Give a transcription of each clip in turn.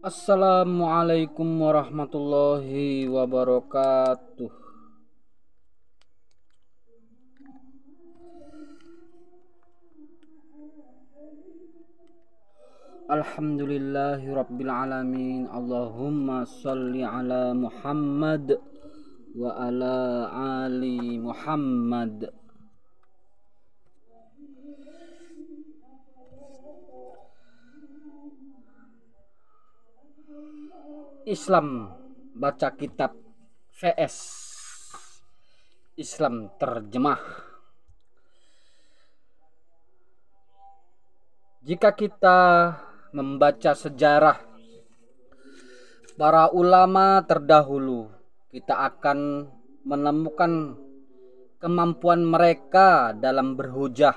Assalamualaikum warahmatullahi wabarakatuh. Alhamdulillahi rabbil alamin. Allahumma sholli ala Muhammad wa ala ali Muhammad. Islam baca kitab vs Islam terjemah. Jika kita membaca sejarah para ulama terdahulu, kita akan menemukan kemampuan mereka dalam berhujah,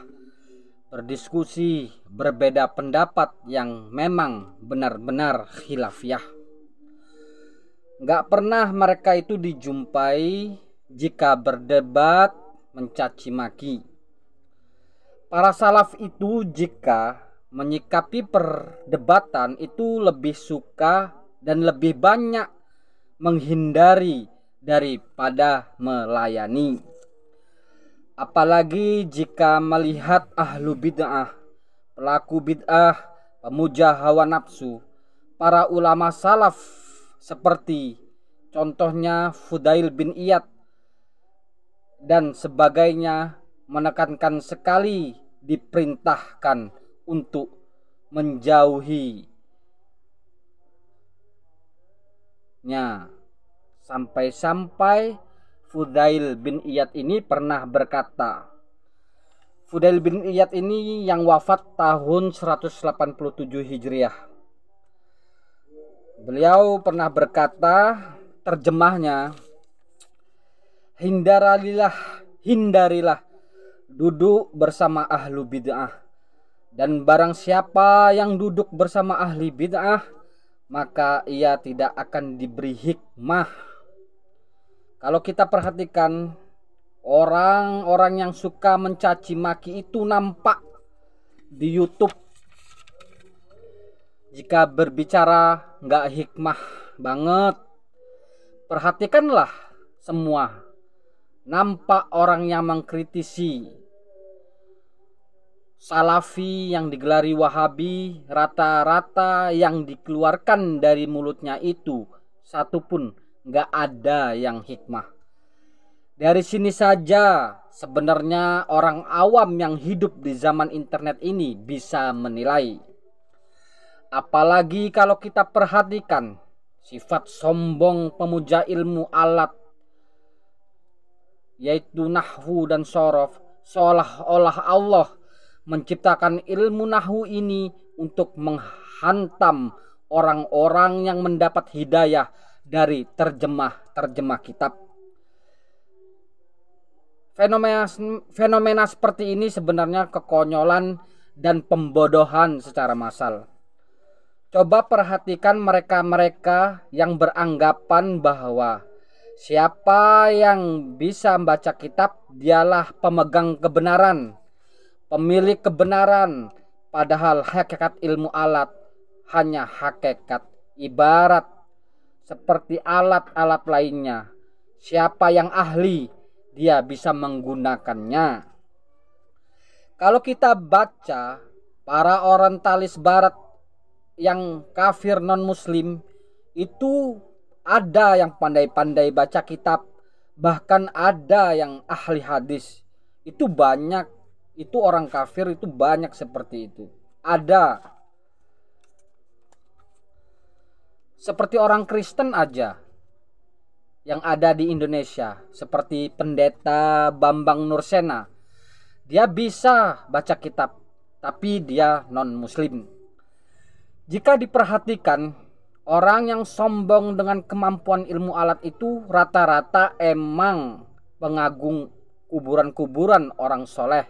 berdiskusi, berbeda pendapat yang memang benar-benar khilafiyah. Gak pernah mereka itu dijumpai jika berdebat mencaci maki. Para salaf itu jika menyikapi perdebatan itu lebih suka dan lebih banyak menghindari daripada melayani. Apalagi jika melihat ahlu bid'ah, pelaku bid'ah, pemuja hawa nafsu, para ulama salaf seperti contohnya Fudail bin Iyad dan sebagainya menekankan sekali diperintahkan untuk menjauhinya. Sampai-sampai Fudail bin Iyad ini pernah berkata, Fudail bin Iyad ini yang wafat tahun 187 Hijriah. Beliau pernah berkata, terjemahnya, hindarilah duduk bersama ahlu bid'ah, dan barang siapa yang duduk bersama ahli bid'ah, maka ia tidak akan diberi hikmah. Kalau kita perhatikan, orang-orang yang suka mencaci maki itu nampak di YouTube. Jika berbicara nggak hikmah banget, perhatikanlah semua. Nampak orang yang mengkritisi Salafi yang digelari Wahabi, rata-rata yang dikeluarkan dari mulutnya itu satupun nggak ada yang hikmah. Dari sini saja sebenarnya orang awam yang hidup di zaman internet ini bisa menilai. Apalagi kalau kita perhatikan sifat sombong pemuja ilmu alat, yaitu nahwu dan sorof, seolah-olah Allah menciptakan ilmu nahwu ini untuk menghantam orang-orang yang mendapat hidayah dari terjemah kitab. Fenomena seperti ini sebenarnya kekonyolan dan pembodohan secara massal. Coba perhatikan mereka-mereka yang beranggapan bahwa siapa yang bisa membaca kitab dialah pemegang kebenaran, pemilik kebenaran, padahal hakikat ilmu alat hanya hakikat ibarat seperti alat-alat lainnya. Siapa yang ahli, dia bisa menggunakannya. Kalau kita baca para orientalis barat yang kafir non-muslim, itu ada yang pandai-pandai baca kitab, bahkan ada yang ahli hadis. Itu banyak, itu orang kafir itu banyak seperti itu. Ada. Seperti orang Kristen aja yang ada di Indonesia, seperti pendeta Bambang Nursena. Dia bisa baca kitab, tapi dia non-muslim. Jika diperhatikan, orang yang sombong dengan kemampuan ilmu alat itu rata-rata emang pengagung kuburan-kuburan orang soleh,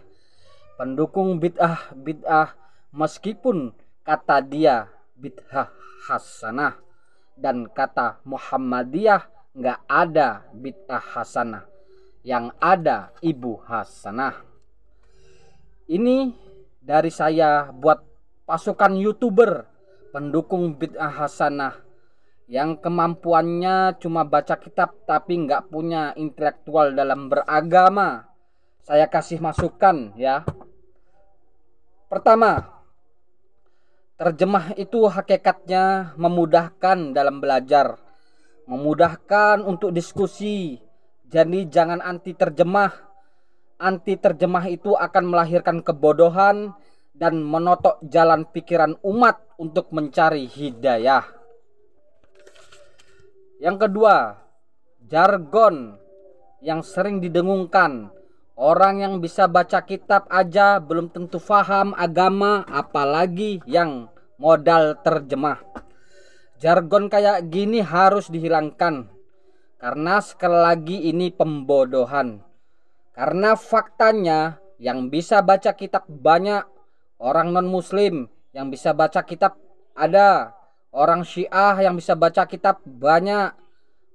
pendukung bid'ah meskipun kata dia bid'ah hasanah dan kata Muhammadiyah nggak ada bid'ah hasanah, yang ada ibu hasanah. Ini dari saya buat pasukan YouTuber, pendukung bid'ah hasanah yang kemampuannya cuma baca kitab tapi nggak punya intelektual dalam beragama. Saya kasih masukan ya. Pertama, terjemah itu hakikatnya memudahkan dalam belajar, memudahkan untuk diskusi. Jadi jangan anti terjemah. Anti terjemah itu akan melahirkan kebodohan dan menotok jalan pikiran umat untuk mencari hidayah. Yang kedua, jargon yang sering didengungkan. Orang yang bisa baca kitab aja belum tentu paham agama, apalagi yang modal terjemah. Jargon kayak gini harus dihilangkan, karena sekali lagi ini pembodohan. Karena faktanya yang bisa baca kitab banyak, orang non-muslim yang bisa baca kitab ada, orang Syiah yang bisa baca kitab banyak.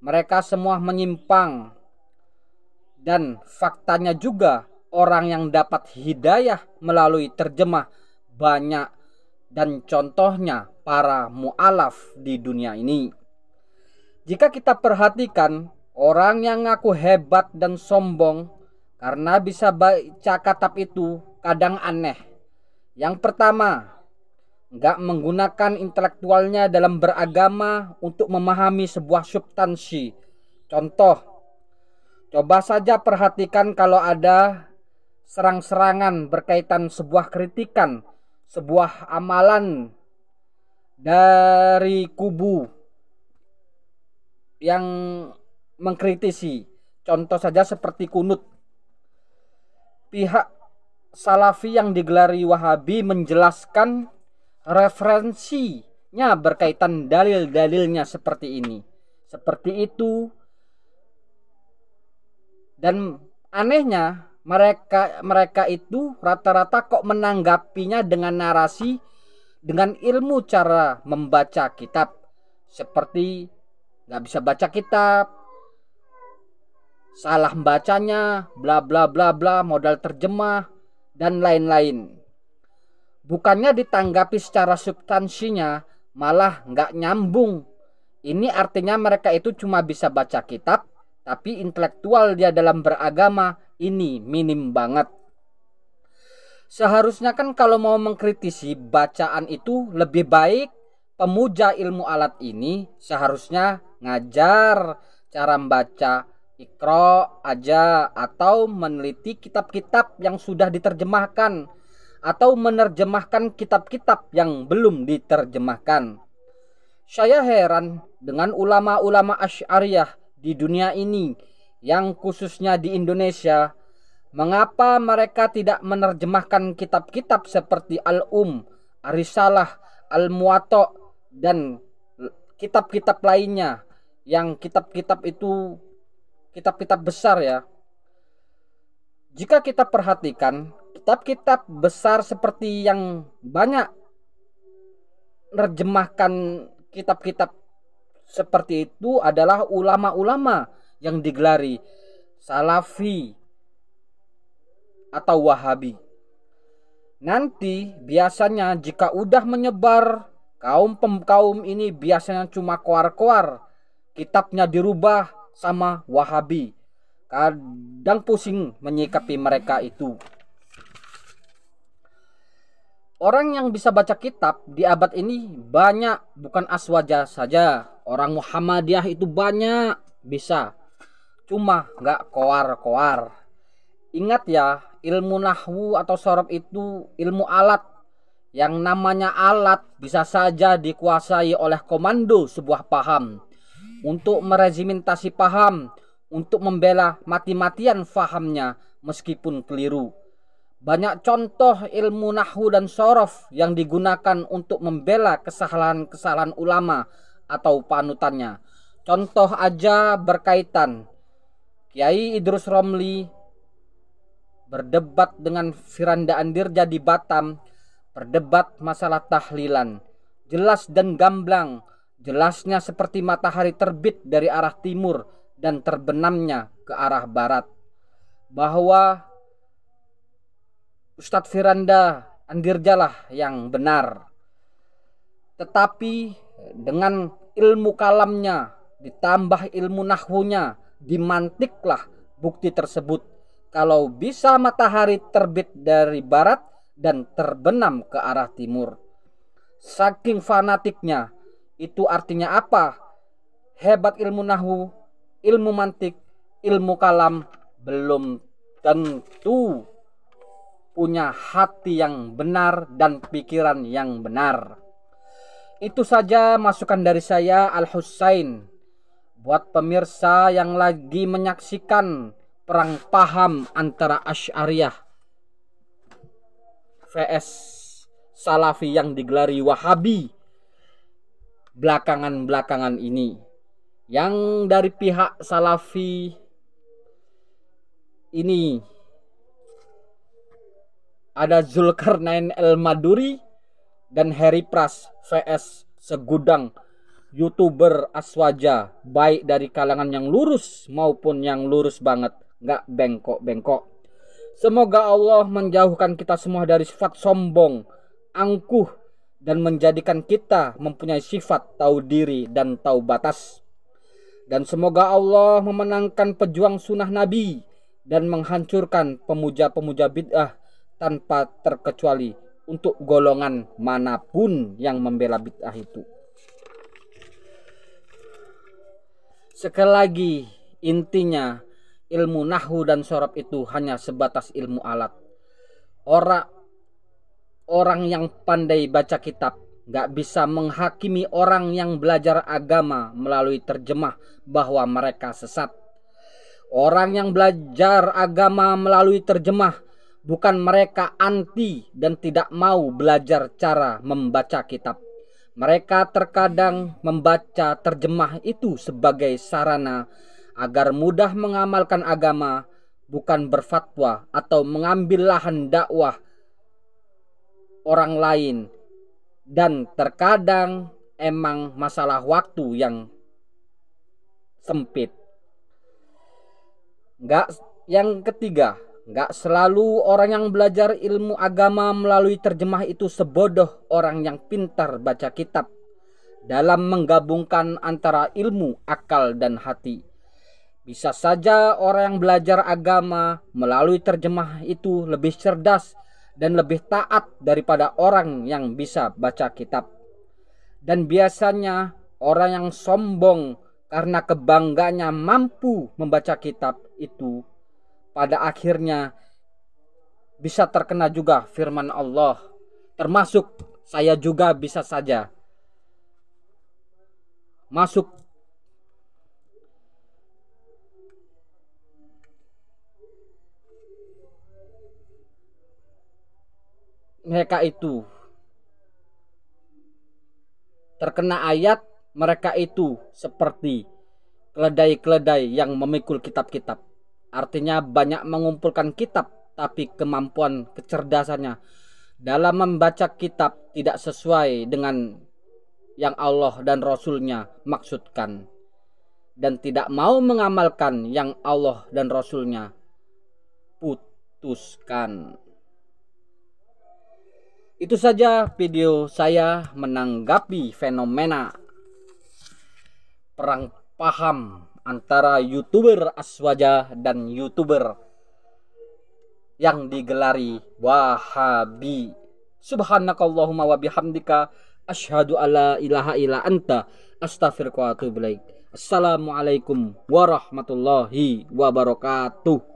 Mereka semua menyimpang. Dan faktanya juga orang yang dapat hidayah melalui terjemah banyak. Dan contohnya para mu'alaf di dunia ini. Jika kita perhatikan, orang yang ngaku hebat dan sombong karena bisa baca kitab itu kadang aneh. Yang pertama, nggak menggunakan intelektualnya dalam beragama untuk memahami sebuah substansi. Contoh, coba saja perhatikan kalau ada serang-serangan berkaitan sebuah kritikan, sebuah amalan dari kubu yang mengkritisi. Contoh saja seperti kunut. Pihak Salafi yang digelari Wahabi menjelaskan referensinya berkaitan dalil-dalilnya seperti ini, seperti itu. Dan anehnya mereka itu rata-rata kok menanggapinya dengan narasi, dengan ilmu cara membaca kitab, seperti nggak bisa baca kitab, salah bacanya, bla bla bla bla, modal terjemah dan lain-lain. Bukannya ditanggapi secara substansinya, malah nggak nyambung. Ini artinya mereka itu cuma bisa baca kitab, tapi intelektual dia dalam beragama ini minim banget. Seharusnya kan kalau mau mengkritisi bacaan itu lebih baik pemuja ilmu alat ini seharusnya ngajar cara membaca Iqra aja, atau meneliti kitab-kitab yang sudah diterjemahkan, atau menerjemahkan kitab-kitab yang belum diterjemahkan. Saya heran dengan ulama-ulama Asy'ariyah di dunia ini, yang khususnya di Indonesia, mengapa mereka tidak menerjemahkan kitab-kitab seperti Al-Risalah, Al-Muwatta, dan kitab-kitab lainnya, yang kitab-kitab itu kitab-kitab besar ya. Jika kita perhatikan, kitab-kitab besar seperti yang banyak menerjemahkan kitab-kitab seperti itu adalah ulama-ulama yang digelari Salafi atau Wahabi. Nanti biasanya jika udah menyebar, kaum ini biasanya cuma koar-koar, kitabnya dirubah sama Wahabi. Kadang pusing menyikapi mereka itu. Orang yang bisa baca kitab di abad ini banyak, bukan Aswaja saja. Orang Muhammadiyah itu banyak bisa, cuma nggak koar-koar. Ingat ya, ilmu nahwu atau sorof itu ilmu alat. Yang namanya alat bisa saja dikuasai oleh komando sebuah paham, untuk meregimentasi paham, untuk membela mati-matian fahamnya meskipun keliru. Banyak contoh ilmu nahwu dan sorof yang digunakan untuk membela kesalahan-kesalahan ulama atau panutannya. Contoh aja berkaitan Kiai Idrus Romli berdebat dengan Firanda Andirja di Batam, berdebat masalah tahlilan. Jelas dan gamblang, jelasnya seperti matahari terbit dari arah timur dan terbenamnya ke arah barat, bahwa Ustadz Firanda Andirjalah yang benar. Tetapi dengan ilmu kalamnya ditambah ilmu nahwunya, dimantiklah bukti tersebut kalau bisa matahari terbit dari barat dan terbenam ke arah timur. Saking fanatiknya, itu artinya apa? Hebat ilmu nahwu, ilmu mantik, ilmu kalam, belum tentu punya hati yang benar dan pikiran yang benar. Itu saja masukan dari saya, Al-Husain. Buat pemirsa yang lagi menyaksikan perang paham antara Asy'ariyah vs Salafi yang digelari Wahabi belakangan ini. Yang dari pihak Salafi ini ada Zulkarnain El-Maduri dan Harry Pras vs segudang YouTuber aswaja, baik dari kalangan yang lurus maupun yang lurus banget, nggak bengkok-bengkok. Semoga Allah menjauhkan kita semua dari sifat sombong, angkuh, dan menjadikan kita mempunyai sifat tahu diri dan tahu batas. Dan semoga Allah memenangkan pejuang sunnah Nabi dan menghancurkan pemuja-pemuja bid'ah tanpa terkecuali untuk golongan manapun yang membela bid'ah itu. Sekali lagi, intinya ilmu nahwu dan sorob itu hanya sebatas ilmu alat. Orang yang pandai baca kitab gak bisa menghakimi orang yang belajar agama melalui terjemah bahwa mereka sesat. Orang yang belajar agama melalui terjemah, bukan mereka anti dan tidak mau belajar cara membaca kitab. Mereka terkadang membaca terjemah itu sebagai sarana agar mudah mengamalkan agama, bukan berfatwa atau mengambil lahan dakwah orang lain. Dan terkadang emang masalah waktu yang sempit. Yang ketiga, gak selalu orang yang belajar ilmu agama melalui terjemah itu sebodoh orang yang pintar baca kitab dalam menggabungkan antara ilmu, akal, dan hati. Bisa saja orang yang belajar agama melalui terjemah itu lebih cerdas dan lebih taat daripada orang yang bisa baca kitab. Dan biasanya orang yang sombong karena kebanggaannya mampu membaca kitab itu pada akhirnya bisa terkena juga firman Allah. Termasuk saya juga bisa saja masuk mereka itu terkena ayat mereka itu seperti keledai-keledai yang memikul kitab-kitab. Artinya banyak mengumpulkan kitab, tapi kemampuan kecerdasannya dalam membaca kitab tidak sesuai dengan yang Allah dan Rasulnya maksudkan, dan tidak mau mengamalkan yang Allah dan Rasulnya putuskan. Itu saja video saya menanggapi fenomena perang paham antara YouTuber aswaja dan YouTuber yang digelari Wahabi. Subhanakallahumma wa bihamdika asyhadu alla ilaha illa anta astaghfiruka wa atubu ilaik. Assalamualaikum warahmatullahi wabarakatuh.